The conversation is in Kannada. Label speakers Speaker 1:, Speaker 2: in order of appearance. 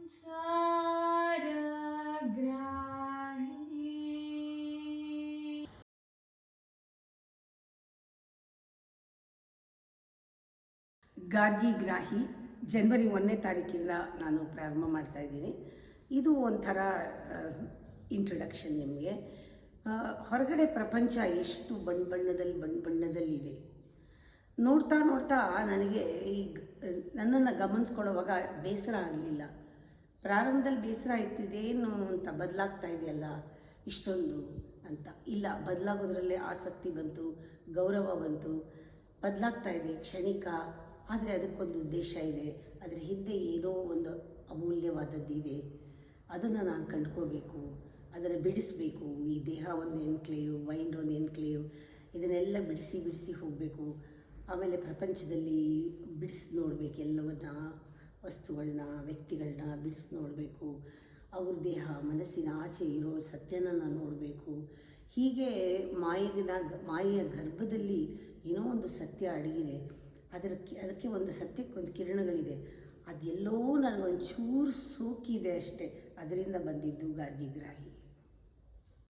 Speaker 1: ಗಾರ್ಗಿ ಗ್ರಾಹಿ ಜನವರಿ 1ನೇ ತಾರೀಕಿಂದ ನಾನು ಪ್ರಾರಂಭ ಮಾಡ್ತಾಯಿದ್ದೀನಿ. ಇದು ಒಂಥರ ಇಂಟ್ರಡಕ್ಷನ್ ನಿಮಗೆ. ಹೊರಗಡೆ ಪ್ರಪಂಚ ಎಷ್ಟು ಬಣ್ಣದಲ್ಲಿದೆ. ನೋಡ್ತಾ ನನಗೆ ಈಗ ನನ್ನನ್ನು ಗಮನಿಸ್ಕೊಳ್ಳೋವಾಗ ಬೇಸರ ಆಗಲಿಲ್ಲ. ಪ್ರಾರಂಭದಲ್ಲಿ ಬೇಸರ ಆಯಿತು, ಇದೇನು ಅಂತ ಬದಲಾಗ್ತಾ ಇದೆಯಲ್ಲ ಇಷ್ಟೊಂದು ಅಂತ. ಇಲ್ಲ, ಬದಲಾಗೋದ್ರಲ್ಲೇ ಆಸಕ್ತಿ ಬಂತು, ಗೌರವ ಬಂತು. ಬದಲಾಗ್ತಾ ಇದೆ, ಕ್ಷಣಿಕ, ಆದರೆ ಅದಕ್ಕೊಂದು ಉದ್ದೇಶ ಇದೆ. ಅದರ ಹಿಂದೆ ಏನೋ ಒಂದು ಅಮೂಲ್ಯವಾದದ್ದಿದೆ. ಅದನ್ನು ನಾನು ಕಂಡುಕೋಬೇಕು, ಅದನ್ನು ಬಿಡಿಸಬೇಕು. ಈ ದೇಹ ಒಂದು ಎನ್ಕ್ಲೇವ್, ಮೈಂಡ್ ಒಂದು ಎನ್ಕ್ಲೇವ್, ಇದನ್ನೆಲ್ಲ ಬಿಡಿಸಿ ಹೋಗಬೇಕು. ಆಮೇಲೆ ಪ್ರಪಂಚದಲ್ಲಿ ಬಿಡಿಸಿ ನೋಡಬೇಕು, ಎಲ್ಲವನ್ನ, ವಸ್ತುಗಳನ್ನ, ವ್ಯಕ್ತಿಗಳನ್ನ ಬಿಡಿಸಿ ನೋಡಬೇಕು. ಅವ್ರ ದೇಹ ಮನಸ್ಸಿನ ಆಚೆ ಇರೋ ಸತ್ಯನ ನಾನು ನೋಡಬೇಕು. ಹೀಗೆ ಮಾಯೆಯ ಗರ್ಭದಲ್ಲಿ ಏನೋ ಒಂದು ಸತ್ಯ ಅಡಗಿದೆ. ಅದಕ್ಕೆ ಒಂದು ಸತ್ಯಕ್ಕೆ ಒಂದು ಕಿರಣಗಳಿದೆ. ಅದೆಲ್ಲೋ ನನಗೊಂಚೂರು ಸೋಕಿದೆ ಅಷ್ಟೇ. ಅದರಿಂದ ಬಂದಿದ್ದು ಗಾರ್ಗಿ ಗ್ರಾಹಿ.